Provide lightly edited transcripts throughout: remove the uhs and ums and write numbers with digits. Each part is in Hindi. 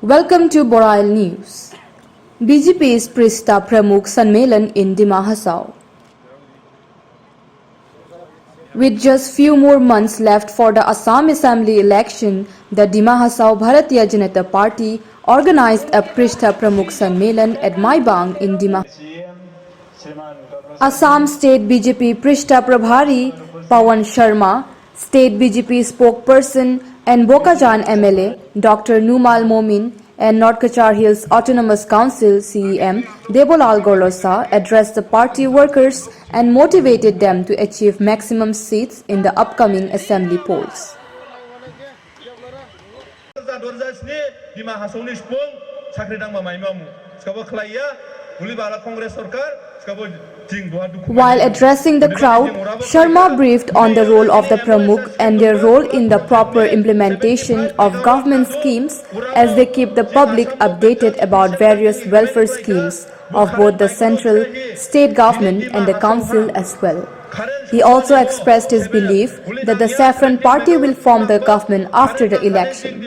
Welcome to Borail News. BJP's Prishta Pramukh Sanmelan in Dima Hasao. With just few more months left for the Assam Assembly election, the Dima Hasao Bharatiya Janata Party organized a Prishta Pramukh Sanmelan at Maibang in Dima. Assam State BJP Prishta Prabhari Pawan Sharma, State BJP spokesperson and Bokajan MLA Dr. Numal Momin and North Kachar Hills Autonomous Council CEM Debolal Gorlosa addressed the party workers and motivated them to achieve maximum seats in the upcoming assembly polls. While addressing the crowd, Sharma briefed on the role of the Pramukh and their role in the proper implementation of government schemes as they keep the public updated about various welfare schemes of both the central, state government and the council as well. He also expressed his belief that the Saffron Party will form the government after the election.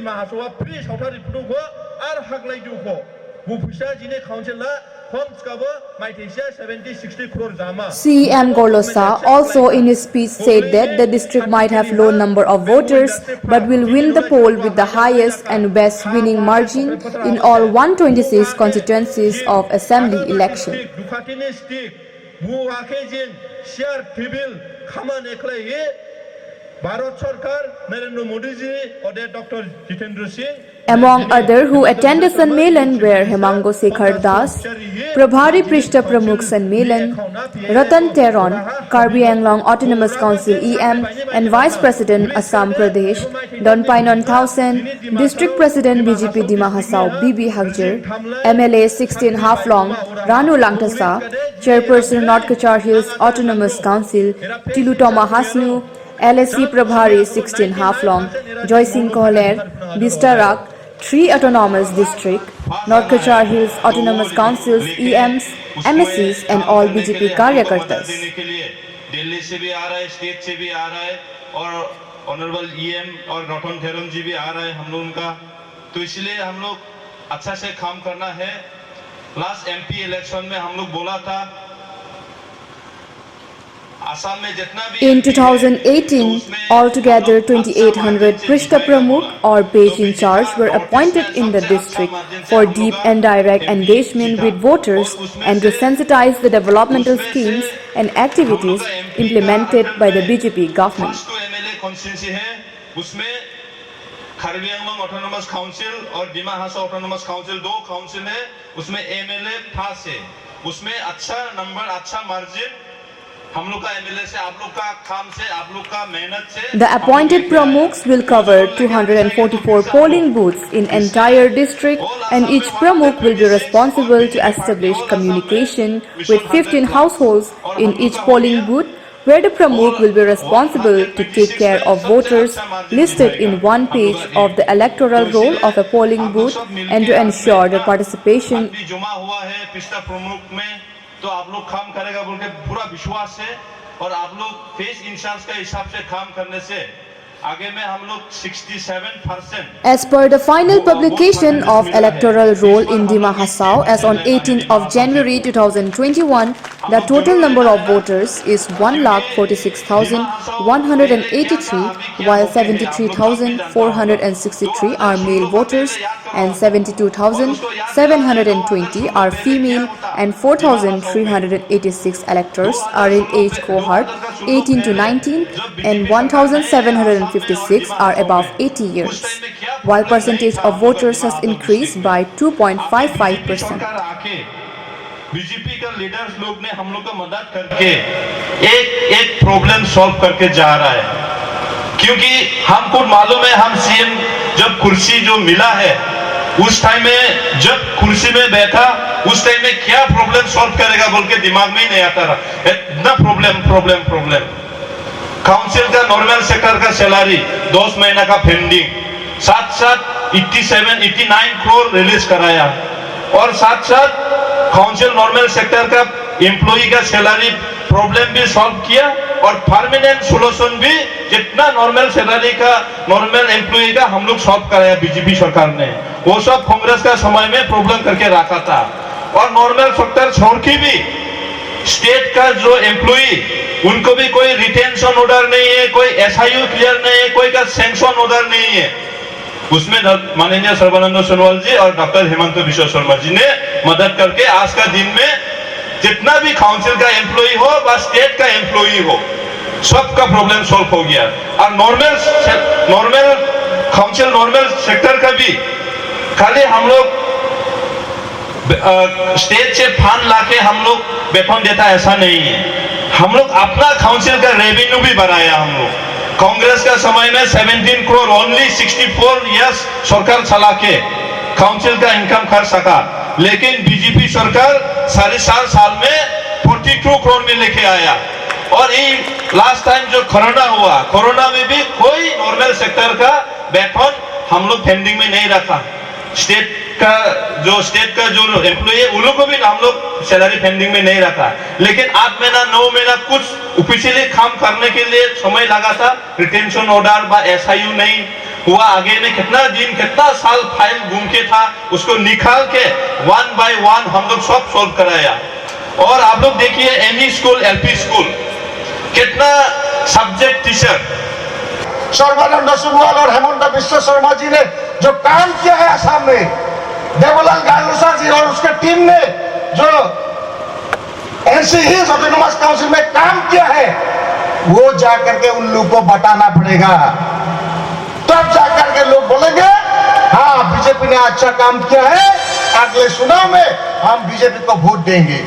CEM Gorlosa also in his speech said that the district might have low number of voters but will win the poll with the highest and best winning margin in all 126 constituencies of assembly election. Among others who attended Sanmelan were Hemango Sekhar Das, Prabhari Prishta Pramukh Sanmelan, Ratan Teron, Karbi Anglong Autonomous Council EM and Vice President Assam Pradesh, Donpainon Thausen, District President BJP Dima Hasao Bibi Hagjar, MLA 16 Haflong, Ranu Langtasa, Chairperson North Kachar Hills Autonomous Council, Tilu Toma Hasnu, LSC Prabhari 16 Haflong, Joy Singh Kohler, Bistarak, 3 Autonomous District, North Kachar Hills Autonomous Councils, EMs, MSCs and all BJP Karyakartas. Delhi से भी आ रहा है, स्टेट से भी आ रहा है और ऑनरेबल EM और रतन थेरन जी भी आ रहा है हम लोग उनका, तो इसलिए हम लोग अच्छा से काम करना है। लास्ट MP इलेक्शन में हम लोग बोला था In 2018, altogether 2,800 Prishta Pramukh or page in charge were appointed in the district for deep and direct engagement with voters and to sensitize the developmental schemes and activities implemented by the BJP government. Karbi Anglong autonomous council और Dima Hasao autonomous council 2 council है, उसमें MLA पास है, उसमें अच्छा नंबर अच्छा मार्जिन हम लोग का MLA से आप लोग का काम से आप लोग का मेहनत से। The appointed Pramukhs will cover 244 polling booths in entire district and each Pramukh will be responsible to establish communication with 15 households in each polling booth, where the Pramukh will be responsible to take care of voters listed in one page of the electoral roll of a polling booth and to ensure the participation. तो आप लोग काम करेगा बोल के पूरा विश्वास है और आप लोग फेस इंचार्ज का हिसाब से काम करने से आगे में हम लोग 67%. As per the final publication of electoral roll in Dima Hasao as on 18th of January 2021, the total number of voters is 1,46,183, while 73,463 are male voters and 72,720 are female and 4,386 electors are in age cohort 18 to 19 and 1,756 are above 80 years, while percentage of voters has increased by 2.55%. BJP का लीडर्स लोग ने हम लोग को मदद करके एक प्रॉब्लम सॉल्व करके जा रहा है, क्योंकि हमको मालूम है हम सीएम जब कुर्सी जो मिला है उस टाइम में जब कुर्सी में बैठा उस टाइम में क्या प्रॉब्लम सॉल्व करेगा बोल के दिमाग में ही नहीं आता रहा, इतना प्रॉब्लम काउंसिल का नॉर्मल सेक्टर का सैलरी 10 महीना का पेंडिंग, साथ 89 करोड़ रिलीज कराया और साथ काउंसिल नॉर्मल सेक्टर का एम्प्लॉई का सैलरी प्रॉब्लम भी सॉल्व किया और परमानेंट सोल्यूशन भी जितना नॉर्मल सैलरी का नॉर्मल एम्प्लॉई का हम लोग सॉल्व कराया बीजेपी सरकार ने। वो सब कांग्रेस का समय में प्रॉब्लम करके रखा था। और नॉर्मल सेक्टर छोड़ के भी स्टेट का जो एम्प्लॉई उनको भी कोई रिटेंशन ऑर्डर नहीं है, कोई एसआईयू क्लियर नहीं है, कोई का सैंक्शन ऑर्डर नहीं है। उसमें माननीय सर्बानंद सोनोवाल जी और डॉक्टर हेमंत बिश्व शर्मा जी ने मदद करके आज का दिन में जितना भी काउंसिल का एम्प्लॉई हो व स्टेट का एम्प्लॉई हो सबका प्रॉब्लम सॉल्व हो गया। और नॉर्मल काउंसिल नॉर्मल सेक्टर का भी खाली हम लोग स्टेट से फंड लाके हम लोग वेतन देता ऐसा नहीं है। हम लोग अपना काउंसिल का रेवेन्यू भी बढ़ाया। हम लोग कांग्रेस का समय में 17 करोड़ ओनली 64 इयर्स सरकार चला के काउंसिल का इनकम कर सका, लेकिन बीजेपी सरकार 4.5 साल में 42 करोड़ में लेके आया। और ये लास्ट टाइम जो कोरोना हुआ, कोरोना में भी कोई नॉर्मल सेक्टर का वेतन हम लोग पेंडिंग में नहीं रखा। स्टेट का जो एम्प्लॉय है उन लोग को भी हम लोग सैलरी पेंडिंग में नहीं रखा। लेकिन 8 महीना 9 महीना कुछ ऑफिशियली काम करने के लिए समय लगा था। रिटेंशन ऑर्डर व एसआईयू नहीं हुआ। आगे में कितना दिन कितना साल फाइल घूम के था, उसको निकाल के 1 by 1 हम लोग सब सॉल्व कराया। और आप लोग देखिए एमई स्कूल एलपी स्कूल कितना सब्जेक्ट टीचर सर्बानंद सोनोवाल और हेमंत बिश्व शर्मा जी ने जो काम किया है असम में, देवलाल गालोसा जी और उसके टीम ने जो एनसी ऑटोनोमस काउंसिल में काम किया है, वो जाकर के उन लोगों को बताना पड़ेगा। तब जाकर के लोग बोलेंगे हाँ बीजेपी ने अच्छा काम किया है, अगले चुनाव में हम बीजेपी को वोट देंगे।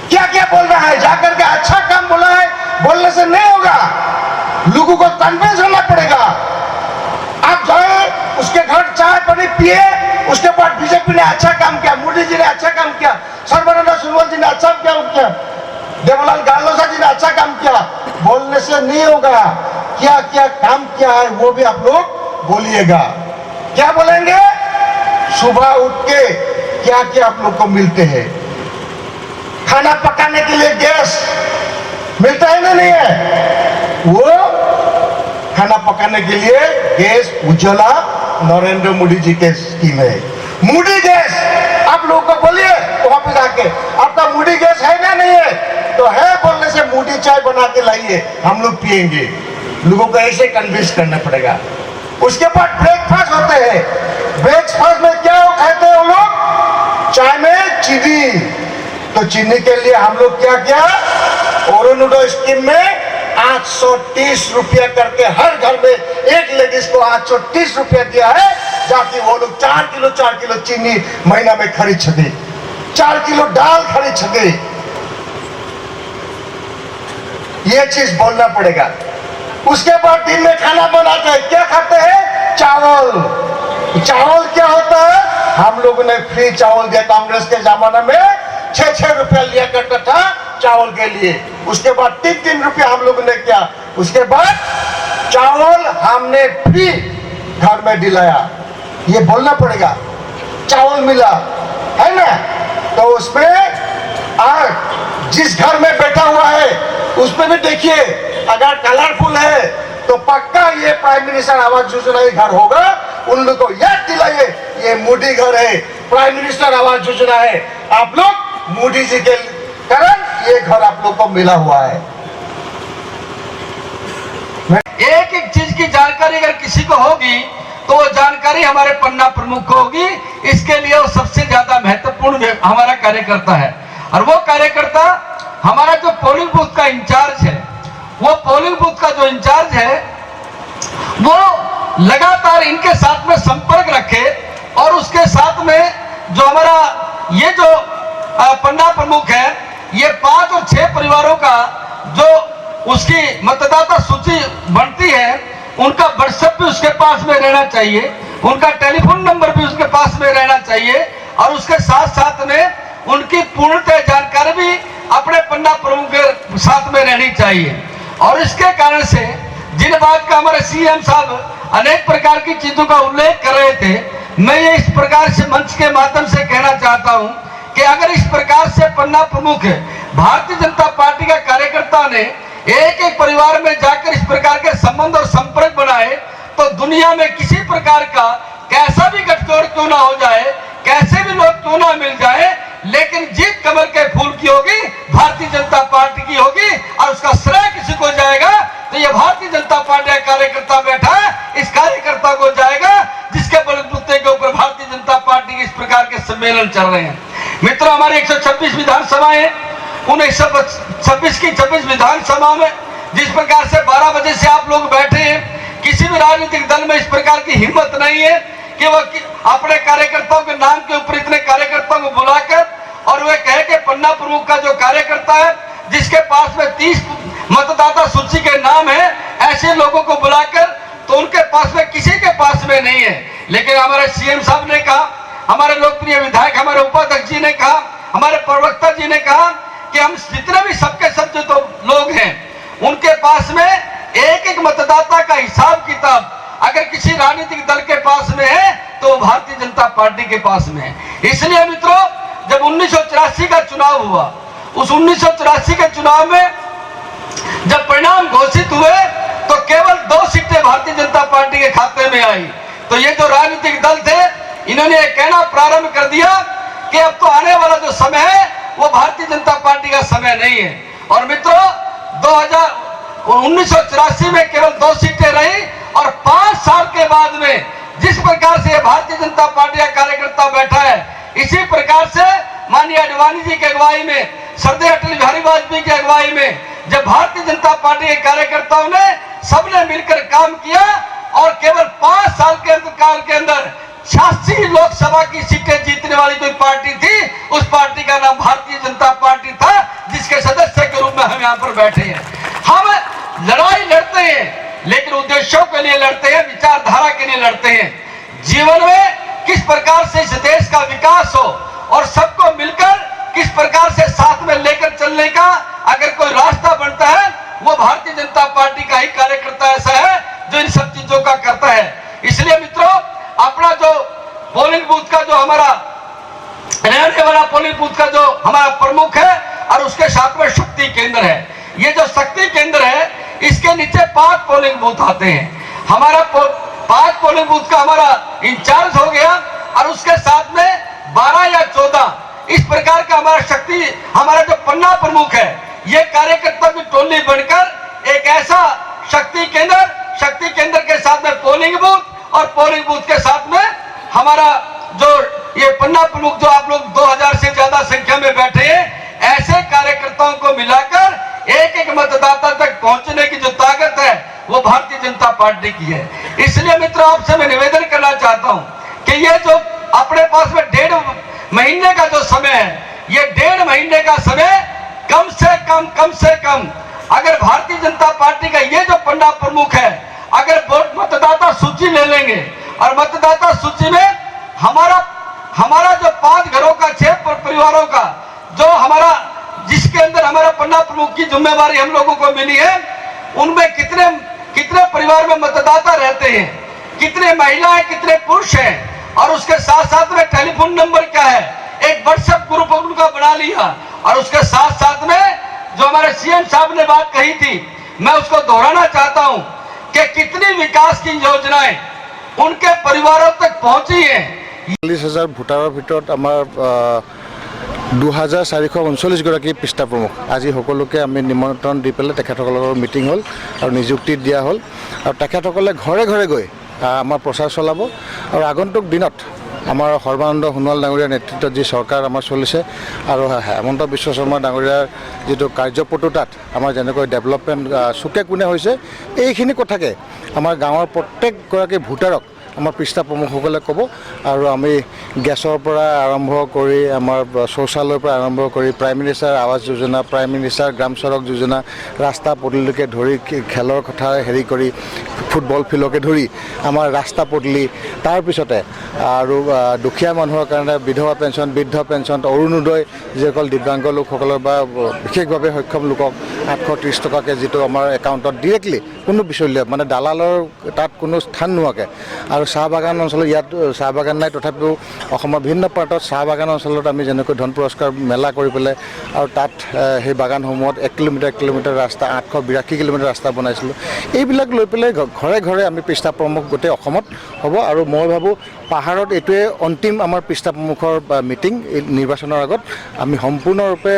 क्या क्या बोल रहा है, जाकर के अच्छा काम बोला है, बोलने से नहीं होगा, लोगों को कन्विंस होना पड़ेगा। आप जाए उसके घर चाय पानी पिए, उसके बाद बीजेपी ने अच्छा काम किया, मोदी जी ने अच्छा काम किया, सर्बानंद सोनोवाल जी ने अच्छा काम किया, देवलाल गालोसा जी ने अच्छा काम किया, बोलने से नहीं होगा। क्या क्या काम किया है वो भी आप लोग बोलिएगा। क्या बोलेंगे, सुबह उठ के क्या क्या आप लोग को मिलते हैं, खाना पकाने के लिए गैस मिलता है ना नहीं है, वो खाना पकाने के लिए गैस उज्ज्वला नरेंद्र मोदी जी के स्कीम है। मोदी गैस आप लोगों को बोलिए वहां पे जाके आपका मोदी गैस है ना नहीं है, तो है बोलने से मोदी चाय बना के लाइए, हम लोग पिएंगे। लोगों को ऐसे कन्विंस करना पड़ेगा। उसके बाद ब्रेकफास्ट होते हैं, ब्रेकफास्ट में क्या खाते हैं वो लोग, चाय में चीनी। तो चीनी के लिए हम लोग क्या किया, अरुणोदय स्कीम में 830 रुपया करके हर घर में एक लेडीज को 830 रुपया दिया है, जाके वो लोग 4 किलो चीनी महीना में खरीद सके, 4 किलो दाल खरीद सके। ये चीज बोलना पड़ेगा। उसके बाद दिन में खाना बनाते हैं, क्या खाते हैं, चावल। चावल क्या होता है, हम लोगों ने फ्री चावल दिया कांग्रेस के जमाने में, 6 रुपया लिया करता था चावल के लिए। उसके बाद 3 रुपया हम लोगों ने किया, उसके बाद चावल हमने फ्री घर में दिलाया। ये बोलना पड़ेगा, चावल मिला है ना। तो उसमें आज जिस घर में बैठा हुआ है उसमें भी देखिए, अगर कलरफुल है तो पक्का ये प्राइम मिनिस्टर आवास योजना घर होगा। उन लोगों को याद दिलाइए, ये मोदी घर है, प्राइम मिनिस्टर आवास योजना है। आप लोग मोदी जी के कारण ये घर आप लोग को मिला हुआ है। एक एक चीज की जानकारी अगर किसी को होगी तो वो जानकारी हमारे पन्ना प्रमुख को होगी। इसके लिए वो सबसे ज्यादा महत्वपूर्ण हमारा कार्यकर्ता है। और वो कार्यकर्ता हमारा जो पोलिंग बूथ का इंचार्ज है, वो पोलिंग बूथ का जो इंचार्ज है वो लगातार इनके साथ में संपर्क रखे। और उसके साथ में जो हमारा ये जो पन्ना प्रमुख है, ये 5 और 6 परिवारों का जो उसकी मतदाता सूची बनती है, उनका व्हाट्सएप भी उसके पास में रहना चाहिए, उनका टेलीफोन नंबर भी उसके पास में रहना चाहिए। और उसके साथ साथ में उनकी पूर्णतः जानकारी भी अपने पन्ना प्रमुख के साथ में रहनी चाहिए। और इसके कारण से जिन बात का हमारे सीएम साहब अनेक प्रकार की चीजों का उल्लेख कर रहे थे, मैं ये इस प्रकार से मंच के माध्यम से कहना चाहता हूं कि अगर इस प्रकार से पन्ना प्रमुख भारतीय जनता पार्टी का कार्यकर्ता ने एक एक परिवार में जाकर इस प्रकार के संबंध और संपर्क बनाए, तो दुनिया में किसी प्रकार का कैसा भी गठजोड़ क्यों ना हो जाए, कैसे भी लोग क्यों ना मिल जाए, लेकिन जीत कमल के फूल की होगी, भारतीय जनता पार्टी की होगी। और उसका श्रेय किसी को जाएगा तो ये भारतीय जनता पार्टी का कार्यकर्ता बैठा है, इस कार्यकर्ता को जाएगा जिसके बलबूते के ऊपर भारतीय जनता पार्टी के इस प्रकार के सम्मेलन चल रहे हैं। मित्रों, हमारे 126 विधानसभाएं, उन 126 की 26 विधानसभा में जिस प्रकार से 12 बजे से आप लोग बैठे हैं, किसी भी राजनीतिक दल में इस प्रकार की हिम्मत नहीं है कि वह अपने कार्यकर्ताओं के नाम के ऊपर इतने कार्यकर्ताओं को बुलाकर और वे कहे कि पन्ना प्रमुख का जो कार्यकर्ता है जिसके पास में 30 मतदाता सूची के नाम है, ऐसे लोगों को बुलाकर तो उनके पास में किसी के पास में नहीं है। लेकिन हमारे सीएम साहब ने कहा, हमारे लोकप्रिय विधायक, हमारे उपाध्यक्ष जी ने कहा, हमारे प्रवक्ता जी ने कहा कि हम जितने भी सबके सब जो तो लोग हैं उनके पास में एक एक मतदाता का हिसाब किताब अगर किसी राजनीतिक दल के पास में है तो भारतीय जनता पार्टी के पास में है। इसलिए मित्रों, जब 1984 का चुनाव हुआ, उस 1984 के चुनाव में जब परिणाम घोषित हुए तो केवल 2 सीटें भारतीय जनता पार्टी के खाते में आई। तो ये जो राजनीतिक दल थे, इन्होंने ये कहना प्रारंभ कर दिया कि अब तो आने वाला जो समय है वो भारतीय जनता पार्टी का समय नहीं है। और मित्रों, 1984 में केवल 2 सीटें रही और 5 साल के बाद में जिस प्रकार से भारतीय जनता पार्टी का कार्यकर्ता बैठा है, इसी प्रकार से माननीय अडवाणी जी की अगुवाई में, श्रद्धेय अटल बिहारी वाजपेयी की अगुवाई में जब भारतीय जनता पार्टी के कार्यकर्ताओं ने सबने मिलकर काम किया और केवल 5 साल के काल के अंदर 86 लोकसभा की सीटें जीतने वाली कोई पार्टी थी, उस पार्टी का नाम भारतीय जनता पार्टी था, जिसके सदस्य के रूप में हम यहाँ पर बैठे हैं। हम लड़ाई लड़ते हैं लेकिन उद्देश्यों के लिए लड़ते हैं, विचारधारा के लिए लड़ते हैं। जीवन में किस प्रकार से इस देश का विकास हो और सबको मिलकर किस प्रकार से साथ में लेकर चलने का अगर कोई रास्ता बनता है, वो भारतीय जनता पार्टी का ही कार्यकर्ता ऐसा है जो इन सब चीजों का करता है। इसलिए मित्रों, अपना जो पोलिंग बूथ का जो हमारा रहने वाला पोलिंग बूथ का जो हमारा प्रमुख है और उसके साथ में शक्ति केंद्र है, ये जो शक्ति केंद्र है इसके नीचे 5 पोलिंग बूथ आते हैं। हमारा 5 पोलिंग बूथ का हमारा इंचार्ज हो गया और उसके साथ में 12 या 14 इस प्रकार का हमारा शक्ति, हमारा जो पन्ना प्रमुख है, ये कार्यकर्ता की टोली बनकर एक ऐसा शक्ति केंद्र के साथ में पोलिंग बूथ और पोलिंग बूथ के साथ में हमारा जो ये पन्ना प्रमुख जो आप लोग 2000 से ज्यादा संख्या में बैठे हैं, ऐसे कार्यकर्ताओं को मिलाकर एक एक मतदाता तक पहुंचने की जो ताकत है वो भारतीय जनता पार्टी की है। इसलिए मित्रों, आपसे मैं निवेदन करना चाहता हूं कि ये जो अपने पास में 1.5 महीने का जो समय है, ये 1.5 महीने का समय कम से कम अगर भारतीय जनता पार्टी का ये जो पन्ना प्रमुख है, अगर मतदाता सूची ले लेंगे और मतदाता सूची में हमारा जो 5 घरों का, 6 परिवारों का जो हमारा, जिसके अंदर हमारा पन्ना प्रमुख की जिम्मेवारी हम लोगों को मिली है, उनमें कितने परिवार में मतदाता रहते हैं, कितने महिलाएं, कितने पुरुष हैं, और उसके साथ साथ में टेलीफोन नंबर क्या है, एक व्हाट्सएप ग्रुप उनका बना लिया। और उसके साथ साथ में जो हमारे सीएम साहब ने बात कही थी, मैं उसको दोहराना चाहता हूं कि कितनी विकास की योजनाएं उनके परिवारों तक पहुंची है। 40,000 ভোটাৰৰ ভিতৰত আমাৰ 2439 গৰাকী পৃষ্ঠা প্ৰমুখ আজি সকলোকে আমি নিমন্ত্ৰণ দি পেলাই তেখেতসকলৰ মিটিং হ'ল আৰু নিযুক্তি দিয়া হ'ল আৰু তেখেতসকলে ঘৰে ঘৰে গৈ আমাৰ প্ৰচাৰ চলাব আৰু আগন্তুক দিনত আমাৰ সৰ্বানন্দ সোণোৱাল ডাঙৰীয়াৰ নেতৃত্বত যি চৰকাৰ আমাৰ চলিছে আৰু হেমন্ত বিশ্ব শৰ্মা ডাঙৰীয়াৰ যিটো কাৰ্যপটুতাত আমাৰ যেনেকৈ ডেভেলপমেণ্ট চুকে কোণে হৈছে, এইখিনি কথাকে আমাৰ গাঁৱৰ প্ৰত্যেকগৰাকী ভোটাৰক আমাৰ পৃষ্ঠা প্ৰমুখসকলে ক'ব। আৰু আমি গেছৰ পৰা আৰম্ভ কৰি আমাৰ শৌচালয়ৰ পৰা আৰম্ভ কৰি prime minister Awas Yojana, prime minister গ্ৰাম চড়ক যোজনা, ৰাস্তা পদূলিকে ধৰি খেলৰ কথা হেৰি কৰি ফুটবল ফিল্ডকে ধৰি আমাৰ ৰাস্তা পদূলি, তাৰপিছতে আৰু দুখীয়া মানুহৰ কাৰণে বিধৱা পেঞ্চন, বৃদ্ধ পেঞ্চন, অৰুণোদয়, যিসকল দিব্যাংগ লোকসকলৰ বা বিশেষভাৱে সক্ষম লোকক 830 টকাকৈ যিটো আমাৰ একাউণ্টত ডিৰেক্টলি কোনো বিচলীয়া মানে দালালৰ তাত কোনো স্থান নোহোৱাকৈ আৰু চাহ বাগান অঞ্চলত ইয়াত চাহ বাগান নাই, তথাপিও অসমৰ বিভিন্ন প্ৰান্তত চাহ বাগান অঞ্চলত আমি যেনেকৈ ধন পুৰস্কাৰ মেলা কৰি পেলাই আৰু তাত সেই বাগানসমূহত 1 কিলোমিটাৰ ৰাস্তা 882 কিলোমিটাৰ ৰাস্তা বনাইছিলোঁ। এইবিলাক লৈ পেলাই ঘৰে ঘৰে আমি পৃষ্ঠা প্ৰমুখ গোটেই অসমত হ'ব। আৰু মই ভাবোঁ পাহাৰত এইটোৱে অন্তিম আমাৰ পৃষ্ঠা প্ৰমুখৰ মিটিং নিৰ্বাচনৰ আগত। আমি সম্পূৰ্ণৰূপে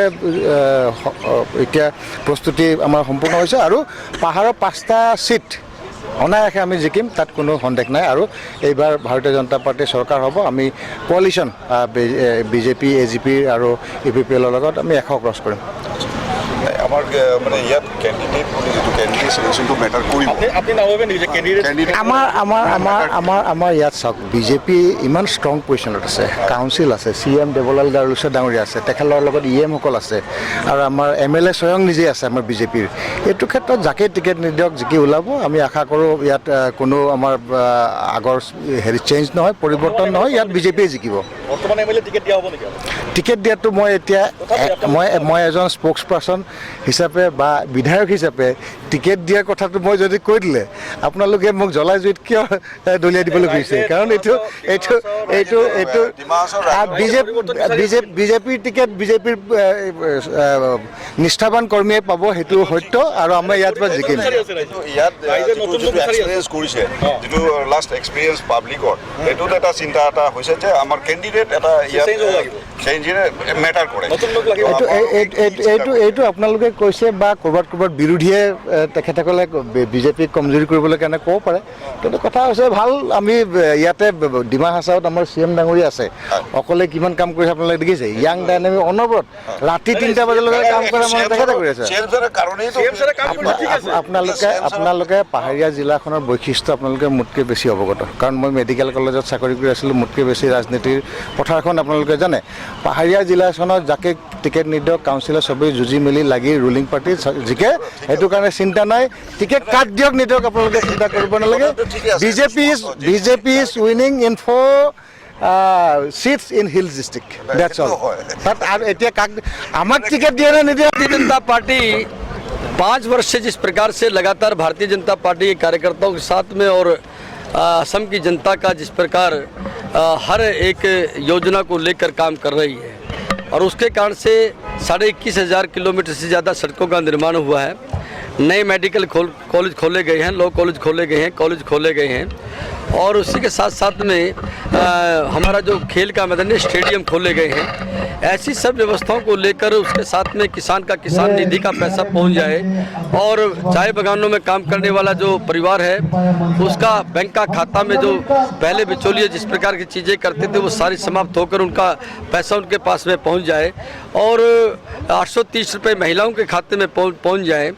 এতিয়া প্ৰস্তুতি আমাৰ সম্পূৰ্ণ হৈছে আৰু পাহাৰৰ 5টা ছিট অনায়াসে আমি জিকিম, তাত কোনো সন্দেহ নাই। আৰু এইবাৰ ভাৰতীয় জনতা পাৰ্টীৰ চৰকাৰ হ'ব। আমি কোৱালিশ্যন বিজেপি AGP আৰু UPPLৰ লগত আমি 100 ক্ৰছ কৰিম। আমাৰ মানে ইয়াত কেণ্ডিডেট বুলি যিটো কেণ্ডিডেট চিলেকশ্যনটো মেটাৰ কৰিব। আপুনি নাভাবে নেকি যে কেণ্ডিডেট আমাৰ ইয়াত চাওক বিজেপি ইমান ষ্ট্ৰং পজিশ্যনত আছে, কাউন্সিল আছে, CM দেৱলাল গাৰুলুছে ডাঙৰীয়া আছে, তেখেতৰ লগত EM সকল আছে আৰু আমাৰ MLA স্বয়ং নিজে আছে আমাৰ বিজেপিৰ। এইটো ক্ষেত্ৰত যাকে টিকেট নিদিয়ক জিকি ওলাব। আমি আশা কৰোঁ ইয়াত কোনো আমাৰ আগৰ হেৰি চেঞ্জ নহয়, পৰিৱৰ্তন নহয়, ইয়াত বিজেপিয়ে জিকিব। বৰ্তমান MLA টিকেট দিয়া হ'ব নেকি? টিকেট দিয়াটো মই এতিয়া মই এজন স্প'ক্স পাৰ্চন হিচাপে বা বিধায়ক হিচাপে টিকেট দিয়াৰ কথাটো মই যদি কৈ দিলে আপোনালোকে মোক জ্বলাই জুইত কিয় দলিয়াই দিবলৈ খুজিছে? কাৰণ এইটো বিজেপিৰ টিকেট বিজেপিৰ নিষ্ঠাৱান কৰ্মীয়ে পাব, সেইটো সত্য। আৰু আমাৰ ইয়াৰ পৰা জিকিম। ইয়াত এক্সপিৰিয়েঞ্চ কৰিছে, যিটো লাষ্ট এক্সপিৰিয়েঞ্চ পাব্লিকৰ, এইটোত এটা চিন্তা এটা হৈছে যে আমাৰ কেণ্ডিডেট এটা ইয়াত চেঞ্জ মেটাৰ কৰে। এইটো আপোনালোকে কৈছে বা ক'ৰবাত বিৰোধীয়ে তেখেতসকলে বিজেপিক কমজোৰি কৰিবলৈ কাৰণে ক'ব পাৰে। কিন্তু কথা হৈছে ভাল, আমি ইয়াতে ডিমা হাছাওত আমাৰ CM ডাঙৰীয়া আছে, অকলে কিমান কাম কৰিছে আপোনালোকে দেখিছে। য়াং ডাইনামিক অনবৰত ৰাতি 3টা বজালৈকে কাম কৰে, আমাৰ তেখেতে কৰি আছে। আপোনালোকে পাহাৰীয়া জিলাখনৰ বৈশিষ্ট্য আপোনালোকে মোতকৈ বেছি অৱগত, কাৰণ মই মেডিকেল কলেজত চাকৰি কৰি আছিলোঁ। মোতকৈ বেছি ৰাজনীতিৰ পথাৰখন আপোনালোকে জানে। পাহাৰীয়া জিলাখনত যাকে টিকেট নিদিয়ক কাউন্সিলৰ চবেই যুঁজি মেলি লাগি ৰুলিং পাৰ্টি জিকে, সেইটো কাৰণে চিন্তা নাই। টিকেট কাক দিয়ক নিদিয়ক আপোনালোকে চিন্তা কৰিব নালাগে। BJP is winning in 4 seats in Hills district. That's all. তাত আৰু এতিয়া কাক আমাক টিকেট দিয়ে না নিদিয়ে? भारतीय जनता पार्टी 5 वर्ष से जिस प्रकार से लगातार भारतीय जनता पार्टी के कार्यकर्ताओं के साथ में और असम की जनता का जिस प्रकार हर एक योजना को लेकर काम कर रही है, और उसके कारण से 21,500 किलोमीटर से ज़्यादा सड़कों का निर्माण हुआ है। नए मेडिकल कॉलेज खोले गए हैं, लॉ कॉलेज खोले गए हैं, कॉलेज खोले गए हैं, और उसी के साथ साथ में हमारा जो खेल का मैदान है, स्टेडियम खोले गए हैं। ऐसी सब व्यवस्थाओं को लेकर उसके साथ में किसान निधि का पैसा पहुंच जाए, और चाय बागानों में काम करने वाला जो परिवार है उसका बैंक का खाता में जो पहले बिचौलिए जिस प्रकार की चीज़ें करते थे वो सारी समाप्त होकर उनका पैसा उनके पास में पहुंच जाए, और 830 रुपये महिलाओं के खाते में पहुंच जाए।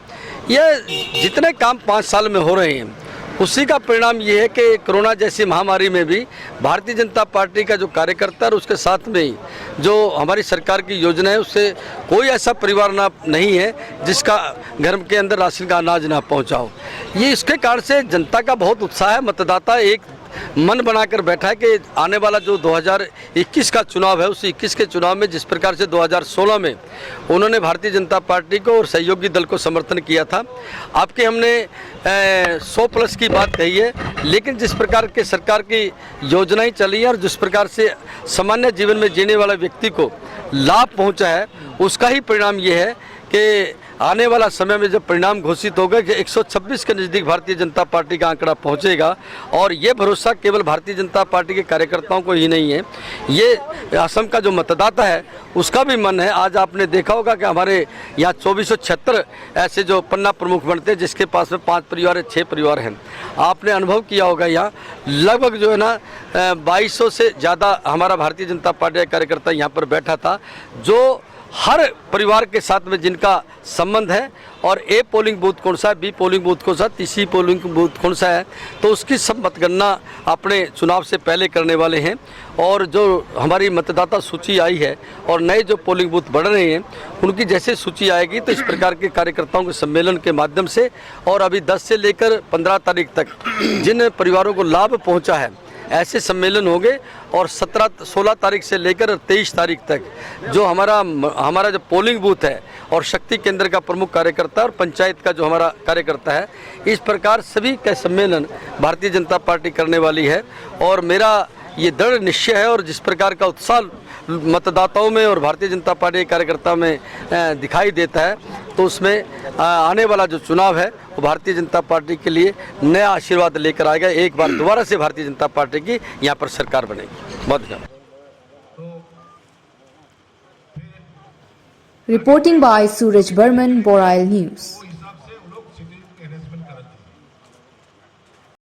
ये जितने काम 5 साल में हो रहे हैं, उसी का परिणाम ये है कि कोरोना जैसी महामारी में भी भारतीय जनता पार्टी का जो कार्यकर्ता और उसके साथ में जो हमारी सरकार की योजना है, उससे कोई ऐसा परिवार नहीं है जिसका घर के अंदर राशन का अनाज ना पहुंचा हो। ये इसके कारण से जनता का बहुत उत्साह है। मतदाता एक मन बनाकर बैठा है कि आने वाला जो 2021 का चुनाव है, उस 21 के चुनाव में जिस प्रकार से 2016 में उन्होंने भारतीय जनता पार्टी को और सहयोगी दल को समर्थन किया था। आपके हमने 100+ की बात कही है, लेकिन जिस प्रकार के सरकार की योजनाएं चली हैं और जिस प्रकार से सामान्य जीवन में जीने वाले व्यक्ति को लाभ पहुंचा है, उसका ही परिणाम ये है कि आने वाला समय में जब परिणाम घोषित होगा कि 126 के नज़दीक भारतीय जनता पार्टी का आंकड़ा पहुंचेगा। और ये भरोसा केवल भारतीय जनता पार्टी के कार्यकर्ताओं को ही नहीं है, ये असम का जो मतदाता है उसका भी मन है। आज आपने देखा होगा कि हमारे यहाँ 2476 ऐसे जो पन्ना प्रमुख बनते हैं, जिसके पास में 5 परिवार है, 6 परिवार हैं। आपने अनुभव किया होगा यहाँ लगभग जो है ना 2200 से ज़्यादा हमारा भारतीय जनता पार्टी का कार्यकर्ता यहाँ पर बैठा था, जो हर परिवार के साथ में जिनका संबंध है, और A पोलिंग बूथ कौन सा है, B पोलिंग बूथ कौन सा, तीसरी पोलिंग बूथ कौन सा है, तो उसकी सब मतगणना अपने चुनाव से पहले करने वाले हैं। और जो हमारी मतदाता सूची आई है और नए जो पोलिंग बूथ बढ़ रहे हैं, उनकी जैसे सूची आएगी तो इस प्रकार के कार्यकर्ताओं के सम्मेलन के माध्यम से, और अभी 10 से लेकर 15 तारीख तक जिन परिवारों को लाभ पहुँचा है, ऐसे सम्मेलन होंगे और 16 तारीख से लेकर 23 तारीख तक जो हमारा जो पोलिंग बूथ है और शक्ति केंद्र का प्रमुख कार्यकर्ता और पंचायत का जो हमारा कार्यकर्ता है, इस प्रकार सभी का सम्मेलन भारतीय जनता पार्टी करने वाली है। और मेरा ये दृढ़ निश्चय है और जिस प्रकार का उत्साह मतदाताओं में और भारतीय जनता पार्टी के कार्यकर्ता में दिखाई देता है, तो उसमें आने वाला जो चुनाव है वो भारतीय जनता पार्टी के लिए नया आशीर्वाद लेकर आएगा। एक बार दोबारा से भारतीय जनता पार्टी की यहाँ पर सरकार बनेगी। बहुत धन्यवाद। Reporting by Suraj Burman, Borail News.